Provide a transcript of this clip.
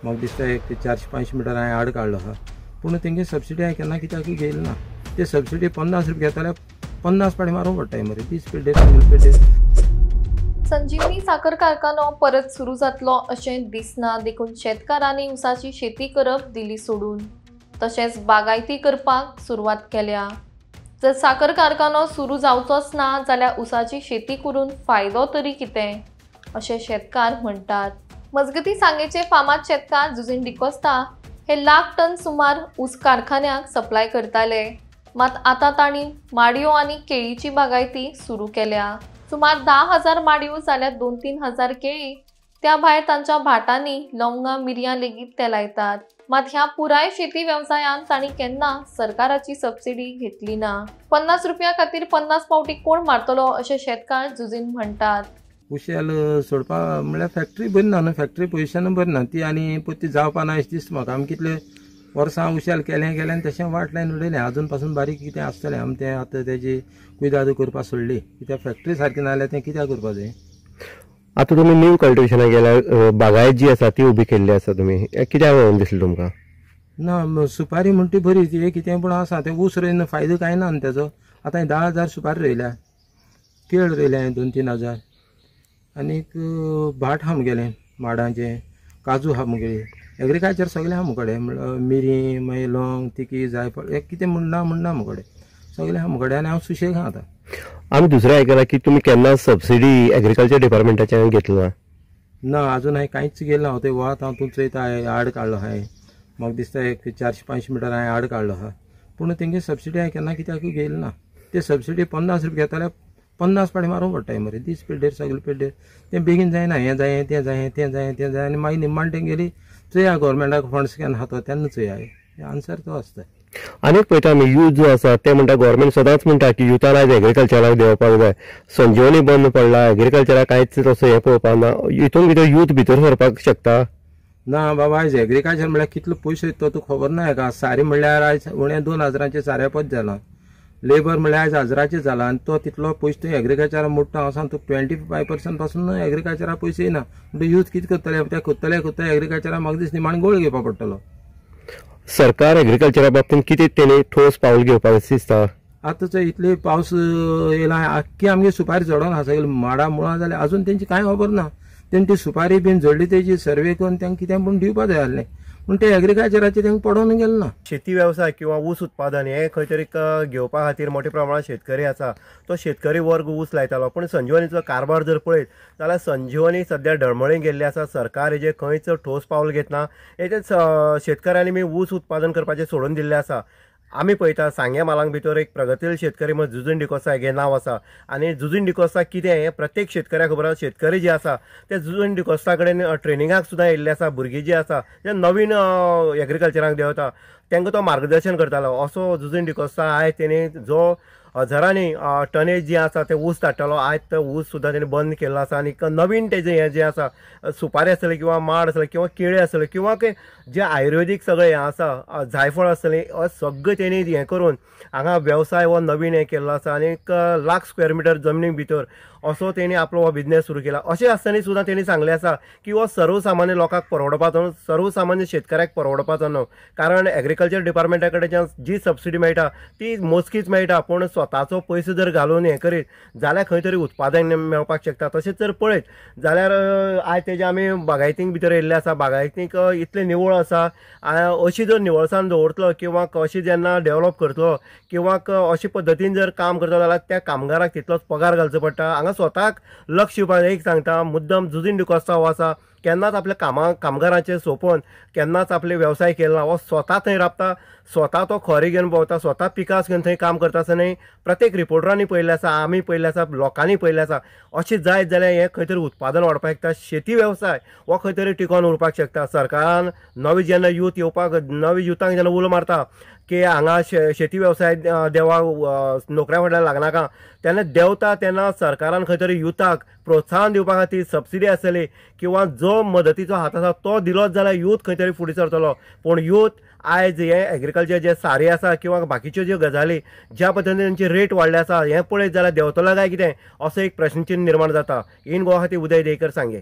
म्हाका दिसता एक 450 मिटर हांवें आड काडलो आहा, पूण तेंगे सबसिडी हांवें केन्ना कित्याक घेयली ना। ते सबसिडी 50 रुपया घेताल्यार 50 पाटी मारूंक पडटाय मरे, 20 पेड्डेर 40 पेड्डेर। संजीवनी साखर कारखानो परत सुरू जातलो अशें दिसना, देखून शेतकारांनी ऊसाची शेती करप दिली सोडून, तशेंच बागायती करपाक सुरवात केल्या। जर साखर कारखानो सुरू जावचोच ना जाल्यार ऊसाची शेती करून फायदो तरी कितें, अशें शेतकार म्हणटात। मजगती सांगेचे फामाद शेतकार जुजिन डिकोस्ता हे 1 लाख टन सुमार ऊस कारखान्याक सप्लाय करताले, मात आता तांणी माडयो आनी केळीची बागायती सुरू केल्या। सुमार 10,000 माडयो जाल्यार 2-3 हजार केळी, त्या भायर तांच्या भाटांनी लवंगां मिरयां लेगीत ते लायतात। मात ह्या पुराय शेती वेवसायान तांणी केन्ना सरकाराची सबसिडी घेतली ना। 50 रुपया खातीर 50 पावटी कोण मारतलो अशें शेतकार जुजिन म्हणटात। उशेल सोडपा म्हळ्यार फॅक्टरी बरी ना न्हू, फॅक्टरी पयशांनी बरी ना ती, आनी ती जावपा ना अशें दिसता म्हाका। आमी कितले वर्सां उशेल केलें आनी तशें वाट लायन उडयलें, आजून पासून बारीक कितें आसतलें। आमी तें आतां तेजी कुयदाद करपा सोडली, कित्याक फॅक्टरी सारकी ना जाल्यार तें कित्याक करपा जाय। आता तुम्ही न्यू कल्टिवेशनाक गेल्यार बागायत जी आसा ती उबी केल्ली आसा, तुमी कित्याक लागून दिसलें तुमकां? ना सुपारी म्हणटा ती बरी, ती कितें पूण आसा तें ऊस रोयन फायदो कांय ना न्ही तेजो। आतां हांवें 10,000 सुपारी रोयल्या, केळ रोयल्या हांवें 2-3 हजार, आनीक भाट आहा मुगेलें माडांचें, काजू आहा मुगेली, एग्रीकल्चर सगळें आहा मुगडे, मिरी मागीर लवंग तिकी जायफळ हें कितें म्हणना मुगडे सगळें आहा मुगडे, आनी हांव सुशेग आहा आतां। आमी दुसरें आयकलां की तुमी केन्ना सबसिडी एग्रीकल्चर डिपार्टमेंटाच्यान घेतला ना? आजून हांवें कांयच गेलो ना, हांव तें वत हांव तूं चयता आड काडलो हांवें, म्हाका दिसता एक 450 मिटर हांवें आड काडलो आहा, पूण तेंगे सबसिडी हांवें केन्ना कित्याक घेयली ना। ते सबसिडी 50 रुपया घेताल्यार 50 पाटी मारूंक पडटाय मरे, 20 पेड्डेर 40 पेड्डेर, तें बेगीन जायना। हें जायें तें जायें तें जायें तें जायें आनी मागीर निम्माण तेंगेली चोया गव्हर्मेंटाक फंड्स केन्ना आहा तो तेन्ना चोया, आन्सर तो आसता। आनीक पळयता आमी यूथ जो आसा ते म्हणटा, गव्हर्मेंट सदांच म्हणटा की युथान आयज एग्रीकल्चराक देंवपाक जाय, संजीवनी बंद पडला, एग्रीकल्चराक कांयच तसो हें पळोवपाक ना, हितून भितर यूथ भितर सरपाक शकता? ना बाबा, आयज एग्रीकल्चर म्हळ्यार कितलो पयसो येता तो खबर ना हेका। सारें म्हळ्यार आयज उणें 2,000चे सारे पद जालां, लेबर म्हळ्यार आयज 1,000चे जाला, आनी तो तितलो पयसो तूं एग्रीकल्चराक मोडटा हांव सांग तुका 25% पासून एग्रीकल्चराक पयशे येना, म्हणजे यूथ कितें करतले? ते खोदतले एग्रीकल्चराक म्हाका दिसता निमाण गोळ घेवपा पडटलो। सरकार एग्रीकल्चरा बाबतींत कितें तेणी ठोस पावल घेवपाक दिसता? आतांचो इतले पावस येयला, आख्खी आमगे सुपारी झडोन आसा सगळी माडा मुळां जाल्यार अजून तेंची कांय खबर ना। तेणी ती सुपारी बीन झडली तेजी सर्वे करून तेंका कितें पूण दिवपा जाय आसलें, पूण ते एग्रीकल्चराचे तेंका पडोवन गेले ना। शेती वेवसाय किंवा ऊस उत्पादन हे खंय तरी घेवपा खातीर मोठ्या प्रमाणात शेतकरी आसा, तो शेतकरी वर्ग ऊस लायतालो, पूण संजीवनीचो कारभार जर पळयत जाल्यार संजीवनी सद्या डळमळीत गेल्ली आसा। सरकार हेजे खंयच ठोस पावल घेतना, हेजे शेतकऱ्यांनी बी ऊस उत्पादन करपाचें सोडून दिल्लें आसा। आमी पळयता सांगे मालांक भितर एक प्रगतीशील शेतकरी म्हण जुजिन डिकोस्ता हेगे नांव आसा, आनी जुजिन डिकोस्ता कितें हें प्रत्येक शेतकऱ्याक खबर आसा। शेतकरी जे आसा ते जुजिन डिकोस्ता कडेन ट्रेनिंगाक सुद्दां येयल्ले आसा, भुरगीं जी आसा जे नवीन एग्रीकल्चराक देंवता तांकां तो मार्गदर्शन करतालो। असो जुजिन डिकोस्ता आयज तेणी जो हजारांनी टनेज जी आसा ते ऊस धाडटालो, आयज तो ऊस सुद्दां तेणी बंद केल्लो आसा, आनी नवीन तेजें हें जें आसा सुपारी आसतली किंवा माड आसतले किंवा केळी आसतले किंवा जे आयुर्वेदीक सगळें हें आसा जायफळ आसतलें सगळें तेणी हें करून हांगा वेवसाय हो नवीन हें केल्लो आसा, आनी 1 लाख स्क्वेअर मिटर जमनी भितर असो तेणी आपलो हो बिझनेस सुरू केला। अशें आसतना सुद्दां तेणी सांगलें आसा की हो सर्वसामान्य लोकांक परवडपाचो, सर्वसामान्य शेतकऱ्याक परवडपाचो न्हू, कारण एग्रीकल्चर डिपार्टमेंटा कडच्यान जी सबसिडी मेळटा ती मोजकीच मेळटा, पूण स्वताचो पयसो जर घालून हें करीत जाल्यार खंय तरी उत्पादन मेळपाक शकता। तशेंच जर पळयत जाल्यार आयज तेजे आमी बागायतींक भितर येयल्ले आसा, बागायतींक इतलें निवळ आसा, अशी जर निवळसाण दवरतलो किंवा कशी जेन्ना डेव्हलप करतलो किंवा अशे पद्दतीन जर काम करतलो जाल्यार त्या कामगाराक तितलोच पगार घालचो पडटा। हांगा स्वताक लक्ष दिवपाक एक सांगता, मुद्दम जुजिन डिकोस्ता हो आसा, केन्नाच आपल्या कामगारांचेर सोंपोवन केन्नाच आपले वेवसाय केलो ना, हो स्वता थंय राबता, स्वता तो खोरे घेवन भोंवता, स्वता पिकास घेवन थंय काम करता आसतना प्रत्येक रिपोर्टरांनी पळयल्लें आसा, आमी पळयल्लें आसा, लोकांनी पळयल्लें आसा। अशें जायत जाल्यार हें खंय तरी उत्पादन वाडपाक शकता, शेती वेवसाय हो खंय तरी टिकोवन उरपाक शकता। सरकारान नवी जेन्ना यूथ येवपाक, नवी युथांक जेन्ना उलो मारता की हांगा शेती वेवसाय देवाक नोकऱ्या फाटल्यान लागनाका, तेन्ना देंवता तेन्ना सरकारान खंय तरी युथाक प्रोत्साहन दिवपा खातीर सबसिडी आसतली किंवा जो मदतीचो हात आसा तो दिलोच जाल्यार यूथ खंय तरी फुडें सरतलो। पूण यूथ आयज हे एग्रीकल्चर जे सारे आसा किंवा बाकीच्यो ज्यो गजाली ज्या पद्दतीन तेंची रेट वाडले आसा हें पळयत जाल्यार देंवतलो काय कितें असो एक प्रश्नचिन्ह निर्माण जाता। इन गोवा खातीर उदय देयकर सांगे।